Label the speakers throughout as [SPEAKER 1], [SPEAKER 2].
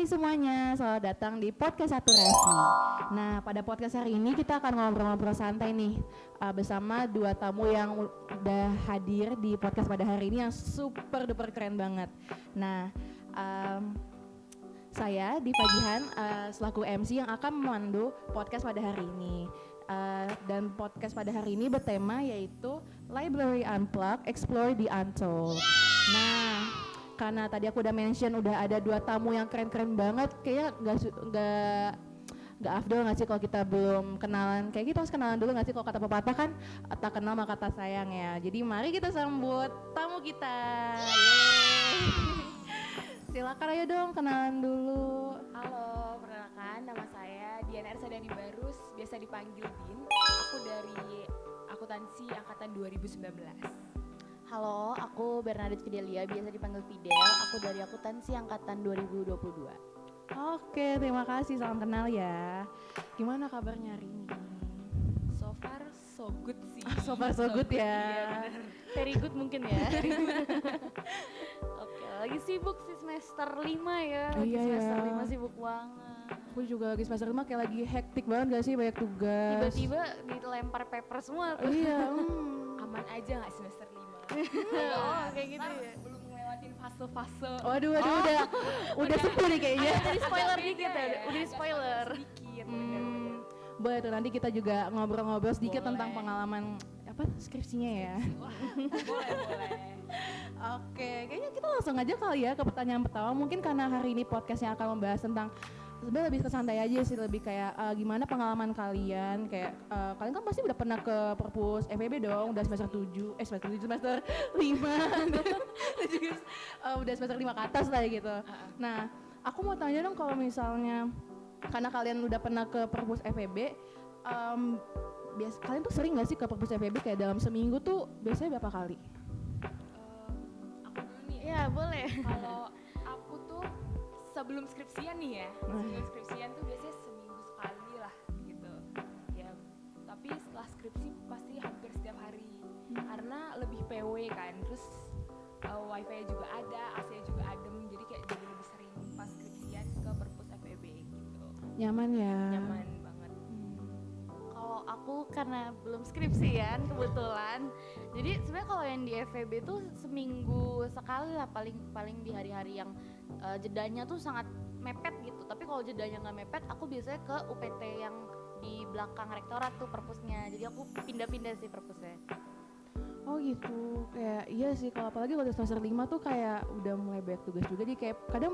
[SPEAKER 1] Hai semuanya, selamat datang di podcast Saturasi. Nah, pada podcast hari ini kita akan ngobrol-ngobrol santai nih bersama dua tamu yang udah hadir di podcast pada hari ini yang super duper keren banget. Nah, saya Diva Jihan selaku MC yang akan memandu podcast pada hari ini. Dan podcast pada hari ini bertema yaitu Library Unplugged, Explore the Untold. Nah, karena tadi aku udah mention udah ada dua tamu yang keren-keren banget, kayak nggak afdol nggak sih kalau kita belum kenalan, kayak gitu harus kenalan dulu nggak sih, kalau kata pepatah kan tak kenal maka tak sayang ya. Jadi mari kita sambut tamu kita. Silakan ayo dong kenalan dulu.
[SPEAKER 2] Halo, perkenalkan nama saya Diana Ersadani Barus, biasa dipanggil Din. Aku dari akuntansi angkatan 2019.
[SPEAKER 3] Halo, aku Bernadette Fidelia, biasa dipanggil Fidel. Aku dari akuntansi angkatan 2022.
[SPEAKER 1] Oke, terima kasih, salam kenal ya. Gimana kabarnya hari ini?
[SPEAKER 2] So far so good sih.
[SPEAKER 1] So far so good ya.
[SPEAKER 2] Iya,
[SPEAKER 3] Very good mungkin ya. Oke, lagi sibuk sih semester 5 ya. Lagi
[SPEAKER 1] Iya,
[SPEAKER 3] semester
[SPEAKER 1] ya.
[SPEAKER 3] 5 sibuk banget.
[SPEAKER 1] Aku juga lagi semester 5 kayak lagi hektik banget gak sih, banyak tugas.
[SPEAKER 3] Tiba-tiba dilempar paper semua tuh.
[SPEAKER 1] Iya.
[SPEAKER 2] Aman aja nggak semester 5?
[SPEAKER 3] Oh, kayak gitu ya.
[SPEAKER 2] Belum ngelewatin fase-fase.
[SPEAKER 1] Waduh, udah sepuh nih kayaknya.
[SPEAKER 3] Udah di spoiler
[SPEAKER 2] Beda
[SPEAKER 3] dikit ya, udah di spoiler.
[SPEAKER 2] Sedikit, bener-bener.
[SPEAKER 1] Boleh tuh, nanti kita juga ngobrol-ngobrol sedikit
[SPEAKER 2] Boleh.
[SPEAKER 1] tentang pengalaman skripsinya ya.
[SPEAKER 2] Wah, boleh.
[SPEAKER 1] Oke, kayaknya kita langsung aja kali ya ke pertanyaan pertama. Mungkin karena hari ini podcastnya akan membahas tentang, sebenarnya lebih ke santai aja sih, lebih kayak gimana pengalaman kalian, kayak kalian kan pasti udah pernah ke perpus FEB dong, udah semester 7, semester 5 dan juga udah semester 5 ke atas lah gitu. Nah, aku mau tanya dong, kalau misalnya karena kalian udah pernah ke perpus FEB, kalian tuh sering gak sih ke perpus FEB, kayak dalam seminggu tuh biasanya berapa kali?
[SPEAKER 2] Aku dulu nih.
[SPEAKER 3] Ya, boleh.
[SPEAKER 2] Kalau aku tuh sebelum skripsian nih ya, sebelum skripsian tuh biasanya seminggu sekali lah gitu. Ya, tapi setelah skripsi pasti hampir setiap hari. Karena lebih PW kan, terus wifi juga ada, AC juga adem, jadi kayak jadi lebih sering pas skripsian ke perpus FEB gitu.
[SPEAKER 1] Nyaman ya?
[SPEAKER 2] Nyaman banget.
[SPEAKER 3] Kalau aku karena belum skripsian kebetulan, jadi sebenarnya kalau yang di FEB tuh seminggu sekali lah, paling di hari-hari yang jedanya tuh sangat mepet gitu. Tapi kalau jedanya nggak mepet, aku biasanya ke UPT yang di belakang rektorat tuh perpusnya. Jadi aku pindah-pindah sih perpusnya.
[SPEAKER 1] Oh gitu, kayak iya sih, kalau apalagi kalau semester 5 tuh kayak udah mulai banyak tugas juga, jadi kayak kadang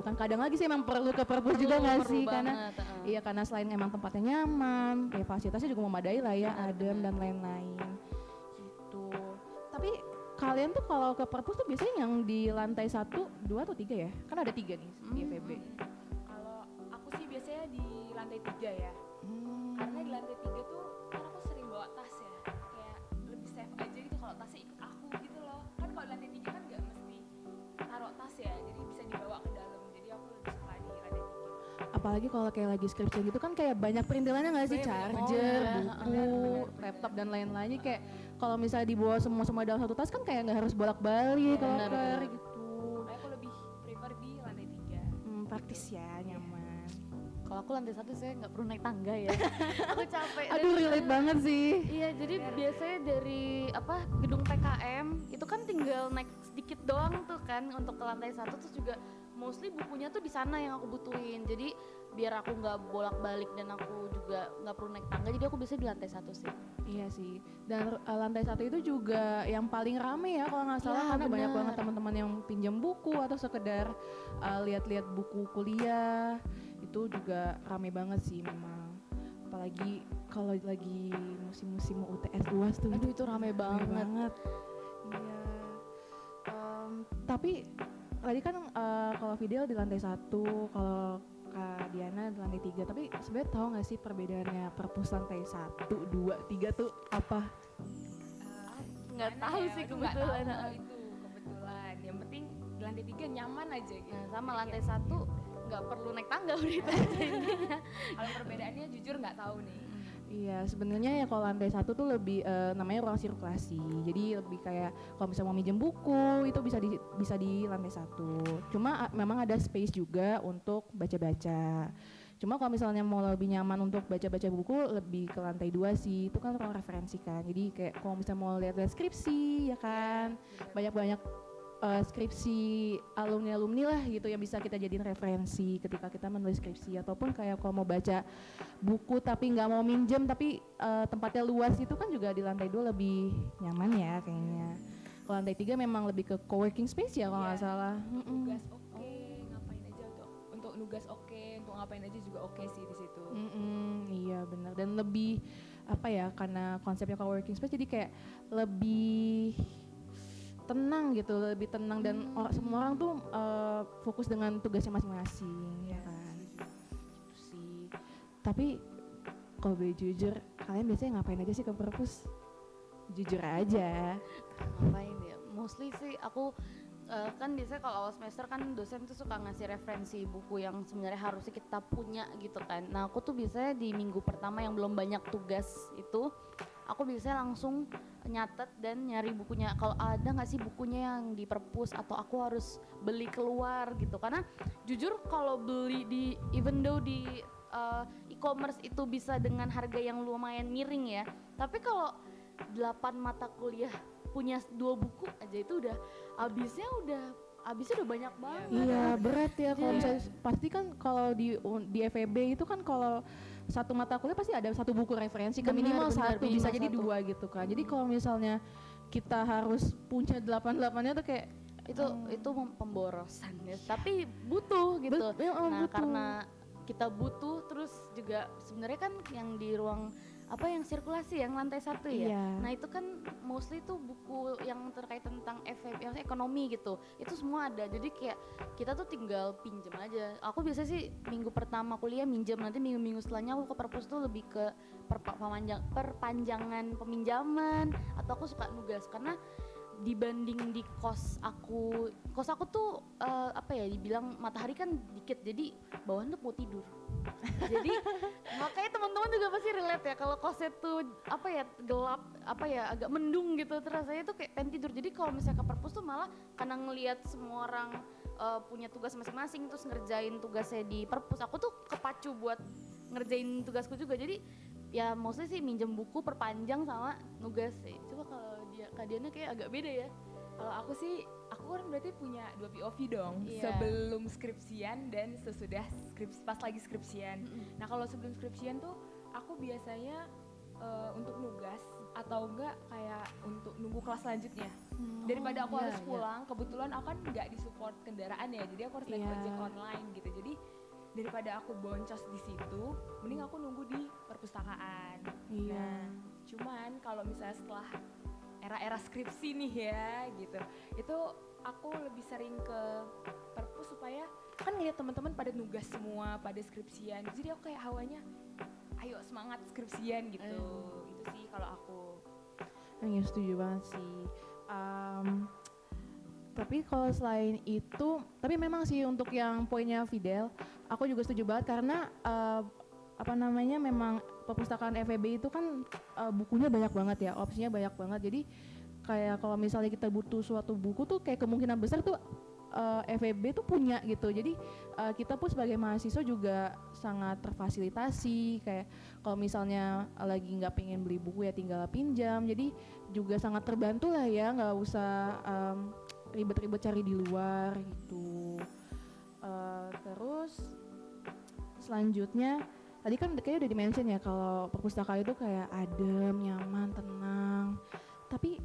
[SPEAKER 1] bukan kadang lagi sih, emang perlu ke perpus juga nggak sih, karena iya, karena selain emang tempatnya nyaman, ya fasilitasnya juga memadai lah ya, adem dan lain-lain gitu. Tapi kalian tuh kalau ke perpus tuh biasanya yang di lantai 1, 2 atau 3 ya? Kan ada 3 nih di FEB.
[SPEAKER 2] Kalau aku sih biasanya di lantai 3 ya. Karena di lantai 3 tuh kan aku sering bawa tas ya, kayak lebih safe aja gitu kalau tasnya ikut aku gitu loh. Kan kalau di lantai 3 kan nggak mesti taruh tas ya, jadi bisa dibawa ke dalam. Jadi aku lebih suka di lantai 3.
[SPEAKER 1] Apalagi kalau kayak lagi skripsi gitu kan kayak banyak perintilannya nggak sih, charger, buku,
[SPEAKER 2] bener.
[SPEAKER 1] laptop dan lain-lainnya. Kayak kalau misalnya dibawa semua dalam satu tas kan kayak nggak harus bolak-balik kalau gitu.
[SPEAKER 2] Makanya aku lebih prefer di lantai 3.
[SPEAKER 1] Praktis ya, nyaman.
[SPEAKER 3] Kalau aku lantai 1 saya nggak perlu naik tangga ya. Aku capek.
[SPEAKER 1] Aduh, relate banget sih.
[SPEAKER 3] Iya, jadi biasanya dari gedung PKM itu kan tinggal naik sedikit doang tuh kan untuk ke lantai 1, terus juga mostly bukunya tuh di sana yang aku butuhin. Jadi biar aku nggak bolak-balik dan aku juga nggak perlu naik tangga, jadi aku biasanya di lantai 1 sih.
[SPEAKER 1] Iya sih. Dan lantai 1 itu juga yang paling rame ya kalau nggak salah,
[SPEAKER 3] Ya,
[SPEAKER 1] karena banyak
[SPEAKER 3] bener.
[SPEAKER 1] banget teman-teman yang pinjam buku atau sekedar lihat-lihat buku kuliah. Itu juga rame banget sih memang. Apalagi kalau lagi musim-musim UTS UAS tuh.
[SPEAKER 3] Aduh, itu rame banget.
[SPEAKER 1] Iya. Tapi tadi kan kalau Fidel di lantai 1, kalau Kak Diana di lantai 3. Tapi sebenarnya tahu nggak sih perbedaannya perpus lantai 1, 2, 3 tuh apa?
[SPEAKER 3] Nggak
[SPEAKER 2] Mana
[SPEAKER 3] tahu
[SPEAKER 2] ya?
[SPEAKER 3] sih
[SPEAKER 2] Itu nggak tahu
[SPEAKER 3] kebetulan.
[SPEAKER 2] kalau itu kebetulan. Yang penting di lantai 3 nyaman aja gitu.
[SPEAKER 3] Nah, sama
[SPEAKER 2] Jadi
[SPEAKER 3] lantai
[SPEAKER 2] kayak
[SPEAKER 3] 1 nggak perlu naik tangga udah itu aja intinya.
[SPEAKER 2] Kalau perbedaannya jujur nggak tahu nih.
[SPEAKER 1] Iya, sebenarnya ya kalau lantai 1 tuh lebih namanya ruang sirkulasi. Jadi lebih kayak kalau misalnya mau minjem buku itu bisa di lantai 1. Cuma memang ada space juga untuk baca-baca. Cuma kalau misalnya mau lebih nyaman untuk baca-baca buku lebih ke lantai 2 sih. Itu kan ruang referensi kan. Jadi kayak kalau misalnya mau lihat-lihat skripsi ya kan. Banyak-banyak skripsi alumni lah gitu yang bisa kita jadiin referensi ketika kita menulis skripsi, ataupun kayak kalau mau baca buku tapi nggak mau minjem tapi tempatnya luas itu kan juga di lantai 2 lebih nyaman ya kayaknya. Kalau lantai 3 memang lebih ke co-working space ya kalau nggak salah.
[SPEAKER 2] Nugas oke, ngapain aja untuk nugas oke, untuk ngapain aja juga oke sih di situ.
[SPEAKER 1] Iya benar, dan lebih apa ya, karena konsepnya co-working space jadi kayak lebih tenang gitu, lebih tenang dan semua orang tuh fokus dengan tugasnya masing-masing ya kan. Gitu sih. Tapi kalau boleh jujur, kalian biasanya ngapain aja sih ke perpus? Jujur aja.
[SPEAKER 3] Ngapain ya? Mostly sih aku kan biasanya kalau awal semester kan dosen tuh suka ngasih referensi buku yang sebenarnya harusnya kita punya gitu kan. Nah aku tuh biasanya di minggu pertama yang belum banyak tugas itu, aku biasanya langsung nyatet dan nyari bukunya. Kalau ada nggak sih bukunya yang di perpus, atau aku harus beli keluar gitu. Karena jujur kalau beli di, even though di e-commerce itu bisa dengan harga yang lumayan miring ya, tapi kalau 8 mata kuliah punya 2 buku aja itu udah habisnya udah banyak banget.
[SPEAKER 1] Iya berat ya kalau misalnya, pasti kan kalau di FEB itu kan kalau satu mata kuliah pasti ada satu buku referensi kan, minimal satu, bisa jadi 2 gitu kan. Jadi kalau misalnya kita harus punya 8-8-nya tuh kayak
[SPEAKER 3] itu pemborosan ya, tapi butuh gitu. Nah
[SPEAKER 1] butuh.
[SPEAKER 3] karena kita butuh, terus juga sebenarnya kan yang di ruang yang sirkulasi yang lantai 1 ya.
[SPEAKER 1] Iya.
[SPEAKER 3] Nah itu kan mostly tuh buku yang terkait tentang yang ekonomi gitu, itu semua ada. Jadi kayak kita tuh tinggal pinjem aja. Aku biasa sih minggu pertama kuliah minjem, nanti minggu-minggu setelahnya aku ke perpus tuh lebih ke perpanjangan peminjaman, atau aku suka nugas. Karena dibanding di kos aku tuh dibilang matahari kan dikit, jadi bawahan tuh mau tidur. Jadi makanya teman-teman juga pasti relate ya kalau kosnya tuh gelap, agak mendung gitu, terus saya tuh kayak pengen tidur. Jadi kalau misalnya ke perpus tuh malah karena ngelihat semua orang punya tugas masing-masing terus ngerjain tugasnya di perpus, aku tuh kepacu buat ngerjain tugasku juga. Jadi ya mostly sih minjem buku, perpanjang, sama nugas sih. Coba kalau Kak Diana kayak agak beda ya.
[SPEAKER 2] Kalau aku kan berarti punya 2 POV dong.
[SPEAKER 3] Iya.
[SPEAKER 2] Sebelum skripsian dan sesudah pas lagi skripsian. Nah kalau sebelum skripsian tuh aku biasanya untuk nugas atau enggak kayak untuk nunggu kelas selanjutnya. Daripada aku harus pulang, kebetulan aku kan nggak disupport kendaraan ya, jadi aku harus naik ojek online gitu. Jadi daripada aku boncos di situ, mending aku nunggu di perpustakaan. Nah, cuman kalau misalnya setelah era-era skripsi nih ya gitu, itu aku lebih sering ke perpus supaya kan ngeliat teman-teman pada nugas semua, pada skripsian, jadi aku kayak hawanya ayo semangat skripsian gitu. Itu sih kalau aku.
[SPEAKER 1] Ya setuju banget sih. Tapi kalau selain itu, tapi memang sih untuk yang poinnya Fidel, aku juga setuju banget karena memang perpustakaan FEB itu kan bukunya banyak banget ya, opsinya banyak banget. Jadi kayak kalau misalnya kita butuh suatu buku tuh kayak kemungkinan besar tuh FEB tuh punya gitu. Jadi kita pun sebagai mahasiswa juga sangat terfasilitasi. Kayak kalau misalnya lagi nggak pengen beli buku ya tinggal pinjam. Jadi juga sangat terbantu lah ya, nggak usah ribet-ribet cari di luar gitu. Terus selanjutnya tadi kan kayaknya udah di-mention ya kalau perpustakaan itu kayak adem, nyaman, tenang. Tapi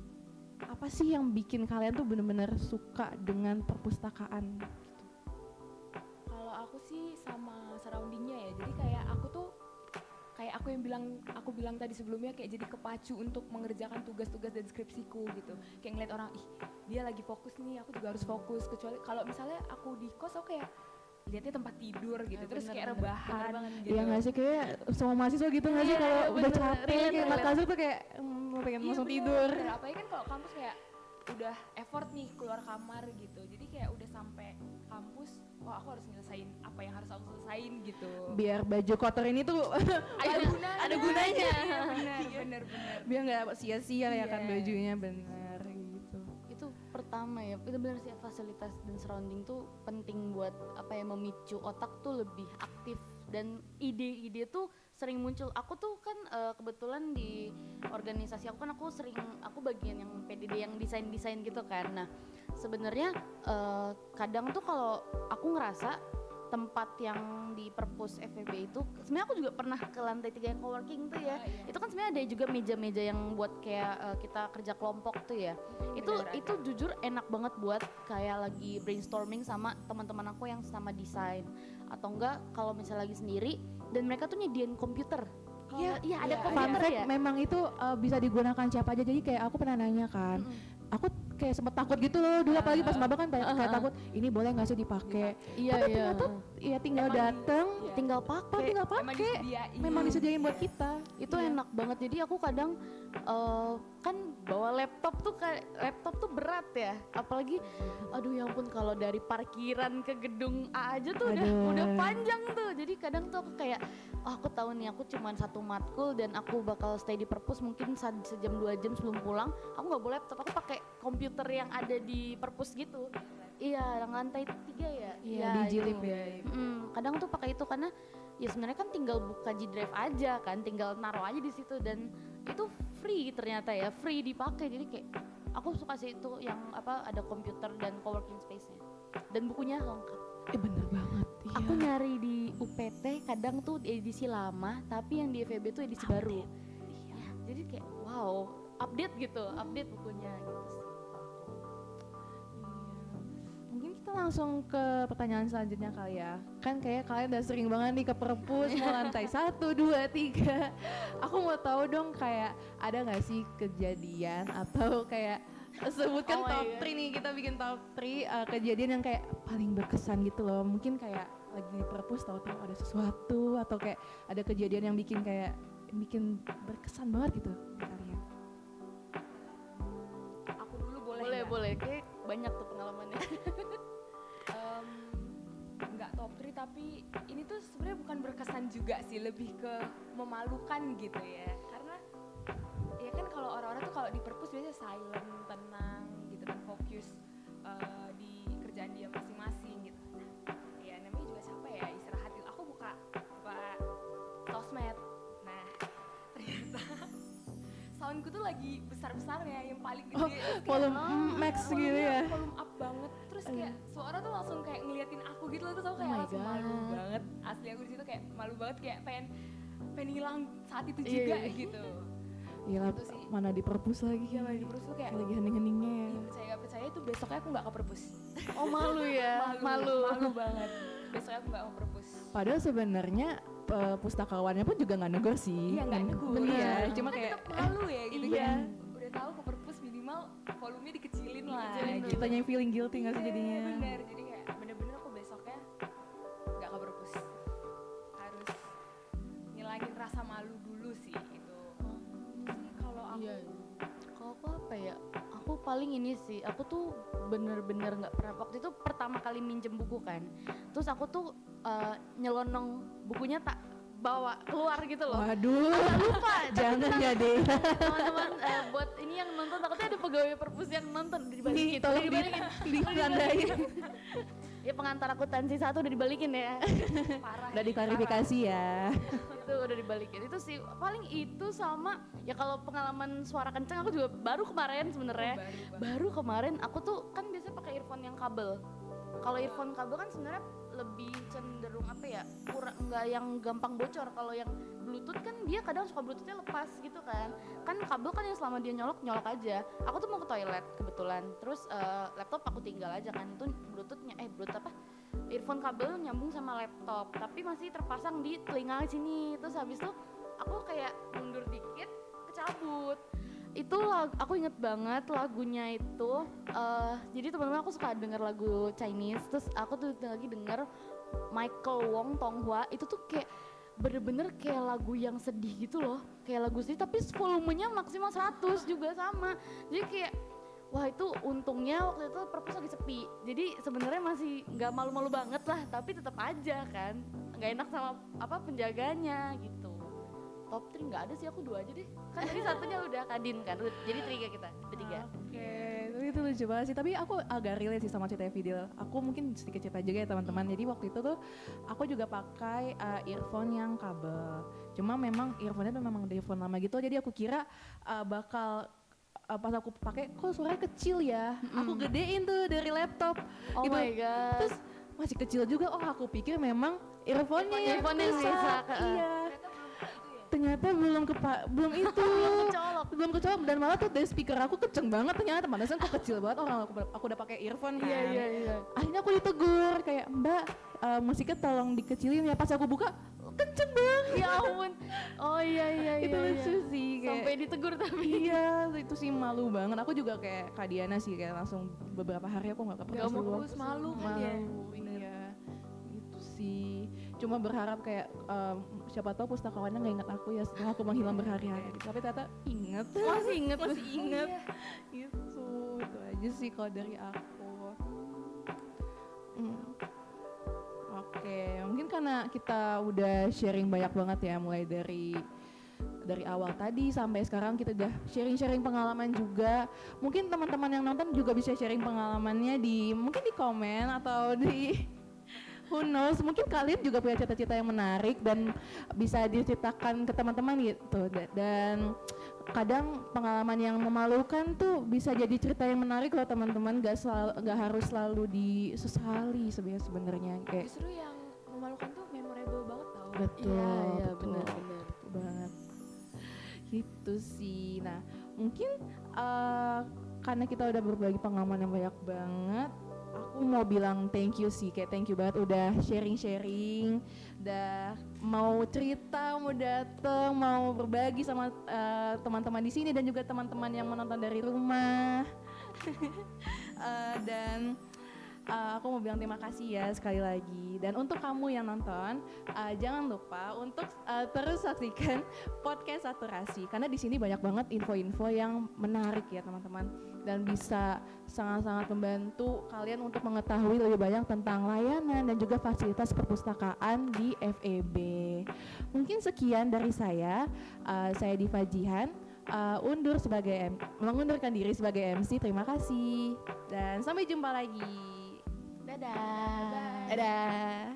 [SPEAKER 1] apa sih yang bikin kalian tuh bener-bener suka dengan perpustakaan gitu?
[SPEAKER 2] Kalau aku sih sama surroundingnya ya, jadi kayak aku yang bilang tadi sebelumnya, kayak jadi kepacu untuk mengerjakan tugas-tugas dan skripsiku gitu. Kayak ngeliat orang, dia lagi fokus nih, aku juga harus fokus. Kecuali kalau misalnya aku di kos, aku kayak lihatnya tempat tidur gitu, terus kayak rebahan gitu.
[SPEAKER 1] Iya nggak sih, kayak semua mahasiswa gitu nggak sih, kalau udah capek kayak nggak kasur tuh kayak pengen langsung tidur.
[SPEAKER 2] Apalagi kan kalau kampus kayak udah effort nih keluar kamar gitu, jadi kayak udah sampai kampus wah aku harus nyelesain apa yang harus aku selesain gitu.
[SPEAKER 1] Biar baju kotor ini tuh
[SPEAKER 2] Ada gunanya. Iya, benar.
[SPEAKER 1] biar nggak sia-sia ya kan
[SPEAKER 2] Iya.
[SPEAKER 1] bajunya, bener gitu.
[SPEAKER 3] Itu pertama ya, itu benar sih, fasilitas dan surrounding tuh penting buat apa ya, memicu otak tuh lebih aktif, dan ide-ide tuh sering muncul. Aku tuh kan kebetulan di organisasi aku kan aku bagian yang PDD yang desain gitu kan. Nah sebenarnya kadang tuh kalau aku ngerasa tempat yang di perpus FEB itu, sebenarnya aku juga pernah ke lantai 3 yang coworking tuh ya.
[SPEAKER 2] Iya.
[SPEAKER 3] Itu kan sebenarnya ada juga meja-meja yang buat kayak kita kerja kelompok tuh ya. Itu jujur enak banget buat kayak lagi brainstorming sama teman-teman aku yang sama desain, atau enggak kalau misalnya lagi sendiri dan mereka tuh nyediain komputer. Iya, ada
[SPEAKER 1] Fun
[SPEAKER 3] komputer
[SPEAKER 1] fact,
[SPEAKER 3] ya.
[SPEAKER 1] memang itu bisa digunakan siapa aja. Jadi kayak aku pernah nanya kan, aku kayak sempet takut gitu loh dulu, apalagi pas maba kan kayak takut ini boleh nggak sih dipakai.
[SPEAKER 3] Iya,
[SPEAKER 1] Tapi
[SPEAKER 3] iya.
[SPEAKER 1] ternyata ya tinggal
[SPEAKER 2] Emang
[SPEAKER 1] dateng,
[SPEAKER 2] iya.
[SPEAKER 3] Tinggal pakai.
[SPEAKER 1] tinggal
[SPEAKER 2] Emang
[SPEAKER 1] pakai.
[SPEAKER 2] disediain.
[SPEAKER 1] Memang disediain buat kita.
[SPEAKER 3] Itu
[SPEAKER 1] Iya.
[SPEAKER 3] enak banget. Jadi aku kadang kan bawa laptop tuh berat ya, apalagi aduh ya ampun, kalau dari parkiran ke gedung A aja tuh
[SPEAKER 1] Aduh.
[SPEAKER 3] udah panjang tuh. Jadi kadang tuh aku kayak aku tahu nih aku cuman 1 matkul dan aku bakal stay di perpus mungkin sejam 2 jam sebelum pulang, aku nggak bawa laptop, aku pakai komputer yang ada di perpus gitu. Iya, yang lantai 3 ya.
[SPEAKER 1] Iya, di Jilip
[SPEAKER 3] itu.
[SPEAKER 1] ya.
[SPEAKER 3] Kadang tuh pakai itu karena ya sebenarnya kan tinggal buka G Drive aja kan, tinggal naruh aja di situ, dan itu free ternyata ya, free dipakai. Jadi kayak aku suka sih itu yang apa, ada komputer dan coworking space-nya. Dan bukunya lengkap.
[SPEAKER 1] Bener banget. Iya.
[SPEAKER 3] Aku nyari di UPT kadang tuh edisi lama, tapi yang di FEB tuh edisi baru. Iya. Jadi kayak wow, update bukunya gitu sih.
[SPEAKER 1] Mungkin kita langsung ke pertanyaan selanjutnya kali ya. Kan kayak kalian udah sering banget nih ke perpus, mau lantai 1, 2, 3. Aku mau tahu dong kayak ada nggak sih kejadian atau kayak sebutkan
[SPEAKER 3] Oh my
[SPEAKER 1] top
[SPEAKER 3] God.
[SPEAKER 1] 3 nih, kita bikin top 3 kejadian yang kayak paling berkesan gitu loh. Mungkin kayak lagi di perpus tahu-tahu ada sesuatu, atau kayak ada kejadian yang bikin berkesan banget gitu di kalian.
[SPEAKER 2] Aku dulu boleh nggak?
[SPEAKER 3] Boleh, kayak banyak tuh pengalamannya.
[SPEAKER 2] Nggak top 3, tapi ini tuh sebenarnya bukan berkesan juga sih, lebih ke memalukan gitu ya. Karena ya kan kalau orang-orang tuh kalau di perpus biasanya silent, tenang gitu kan, fokus di kerjaan dia masing-masing gitu. Nah, ya namanya juga capek ya, istirahat. Aku buka sosmed. Nah, ternyata soundku tuh lagi besar-besarnya, yang paling gede.
[SPEAKER 1] Oh,
[SPEAKER 2] Terus kayak,
[SPEAKER 1] volume max gitu ya.
[SPEAKER 2] volume up banget. Terus kayak suara tuh langsung kayak ngeliatin aku gitu loh. Terus aku kayak
[SPEAKER 3] Oh my
[SPEAKER 2] langsung malu
[SPEAKER 3] God.
[SPEAKER 2] banget. Asli aku di situ kayak malu banget, kayak pengen hilang saat itu
[SPEAKER 3] Iya,
[SPEAKER 2] juga
[SPEAKER 3] iya.
[SPEAKER 2] gitu.
[SPEAKER 1] Iya lah,
[SPEAKER 2] Itu sih.
[SPEAKER 1] mana di perpus lagi.
[SPEAKER 2] Iya, malah di perpus tuh kayak
[SPEAKER 1] Kayak lagi hening-heningnya ya.
[SPEAKER 2] iya, percaya gak percaya itu besoknya aku gak ke perpus.
[SPEAKER 3] Oh malu ya, malu.
[SPEAKER 2] Malu banget. Besoknya aku gak ke perpus.
[SPEAKER 1] Padahal sebenarnya pustakawannya pun juga nggak negur sih.
[SPEAKER 2] Iya, nggak negur.
[SPEAKER 1] Bener,
[SPEAKER 2] Iya.
[SPEAKER 1] cuma
[SPEAKER 2] Kan
[SPEAKER 1] kayak
[SPEAKER 2] tetap malu ya gitu
[SPEAKER 1] iya.
[SPEAKER 2] kan. Udah tahu ke perpus minimal volumenya dikecilin lah.
[SPEAKER 3] Dikecilin
[SPEAKER 2] gitu.
[SPEAKER 1] kitanya yang feeling guilty nggak sih
[SPEAKER 2] Iya,
[SPEAKER 1] jadinya.
[SPEAKER 2] bener, jadi kayak bener-bener aku besoknya gak ke perpus, harus ngilangin rasa malu dulu sih itu. Sih kalau aku
[SPEAKER 3] Iya. Kalau aku apa ya? Aku paling ini sih, aku tuh bener-bener nggak pernah. Waktu itu pertama kali minjem buku kan, terus aku tuh nyelonong bukunya tak bawa keluar gitu loh.
[SPEAKER 1] Waduh,
[SPEAKER 3] Lupa.
[SPEAKER 1] jangan ya deh.
[SPEAKER 3] Teman-teman buat ini yang nonton, takutnya ada pegawai perpus yang nonton, udah
[SPEAKER 1] Nih,
[SPEAKER 3] dibalikin.
[SPEAKER 1] tolong
[SPEAKER 3] Udah dibalikin.
[SPEAKER 1] ditandain.
[SPEAKER 3] Ya pengantar akuntansi 1 udah dibalikin ya.
[SPEAKER 2] parah.
[SPEAKER 1] Udah diklarifikasi ya.
[SPEAKER 3] Itu udah dibalikin. Itu sih paling itu, sama ya kalau pengalaman suara kenceng aku juga baru kemarin sebenarnya. Baru kemarin aku tuh kan biasanya pakai earphone yang kabel. Kalau earphone kabel kan sebenarnya lebih cenderung apa ya, kurang, nggak yang gampang bocor. Kalau yang bluetooth kan dia kadang suka bluetoothnya lepas gitu kan. Kan kabel kan yang selama dia nyolok aja. Aku tuh mau ke toilet kebetulan, terus laptop aku tinggal aja kan. Itu bluetoothnya earphone kabel nyambung sama laptop, tapi masih terpasang di telinga sini. Terus habis itu aku kayak mundur dikit, kecabut. Itu aku inget banget lagunya itu. Jadi teman-teman aku suka denger lagu Chinese, terus aku tuh lagi denger Michael Wong Tonghua. Itu tuh kayak bener-bener kayak lagu yang sedih gitu loh, kayak lagu sedih tapi volumenya maksimal 100 juga sama. Jadi kayak wah itu untungnya waktu itu perpus lagi sepi, jadi sebenarnya masih nggak malu-malu banget lah, tapi tetap aja kan nggak enak sama penjaganya gitu. Top 3 nggak ada sih, aku 2 aja deh, kan tadi satunya udah Kadin kan, jadi 3 kita bertiga.
[SPEAKER 1] Oke, tapi itu lucu banget sih. Tapi aku agak relate sih sama cerita Fidel. Aku mungkin sedikit cerita juga ya teman-teman. Jadi waktu itu tuh aku juga pakai earphone yang kabel. Cuma memang earphone-nya tuh memang earphone lama gitu. Jadi aku kira bakal pas aku pakai kok suaranya kecil ya. Aku gedein tuh dari laptop.
[SPEAKER 3] Oh
[SPEAKER 1] gitu.
[SPEAKER 3] my god.
[SPEAKER 1] Terus masih kecil juga. Oh aku pikir memang earphone-nya yang rusak. Iya. Ternyata belum itu belum kecolok dan malah tuh dari speaker aku kenceng banget ternyata, pantesan kok kecil banget orang aku udah pakai earphone kan.
[SPEAKER 3] Iya.
[SPEAKER 1] Akhirnya aku ditegur kayak Mbak musiknya tolong dikecilin ya, pas aku buka kenceng banget.
[SPEAKER 3] Ya ampun. Oh iya.
[SPEAKER 1] Itu lucu sih kayak.
[SPEAKER 3] Sampai ditegur tapi.
[SPEAKER 1] Iya itu sih malu banget. Aku juga kayak Kak Diana sih kayak langsung beberapa hari aku nggak ke podcast dulu.
[SPEAKER 2] Malu kan ya.
[SPEAKER 1] Iya gitu sih. Cuma berharap kayak siapa tahu pustakawannya nggak ingat aku ya setelah aku menghilang berhari-hari. Tapi ternyata inget.
[SPEAKER 3] Masih inget.
[SPEAKER 1] Gitu. Itu aja sih kalau dari aku. Oke, mungkin karena kita udah sharing banyak banget ya, mulai dari awal tadi sampai sekarang kita udah sharing pengalaman juga. Mungkin teman-teman yang nonton juga bisa sharing pengalamannya mungkin di komen atau di who knows, mungkin kalian juga punya cerita-cerita yang menarik dan bisa diceritakan ke teman-teman gitu. Dan kadang pengalaman yang memalukan tuh bisa jadi cerita yang menarik loh teman-teman, gak harus selalu disesali sebenarnya kayak.
[SPEAKER 2] Justru yang memalukan tuh memorable banget tau.
[SPEAKER 1] Betul,
[SPEAKER 3] Iya,
[SPEAKER 1] betul banget. Gitu sih. Nah, mungkin karena kita udah berbagi pengalaman yang banyak banget, aku mau bilang thank you sih, kayak thank you banget udah sharing, udah mau cerita, mau dateng, mau berbagi sama teman-teman di sini dan juga teman-teman yang menonton dari rumah. Dan aku mau bilang terima kasih ya sekali lagi. Dan untuk kamu yang nonton, jangan lupa untuk terus saksikan podcast Saturasi karena di sini banyak banget info-info yang menarik ya teman-teman, dan bisa sangat-sangat membantu kalian untuk mengetahui lebih banyak tentang layanan dan juga fasilitas perpustakaan di FEB. Mungkin sekian dari saya Diva Jihan. Mengundurkan diri sebagai MC. Terima kasih dan sampai jumpa lagi.
[SPEAKER 3] Dadah.
[SPEAKER 1] Dadah.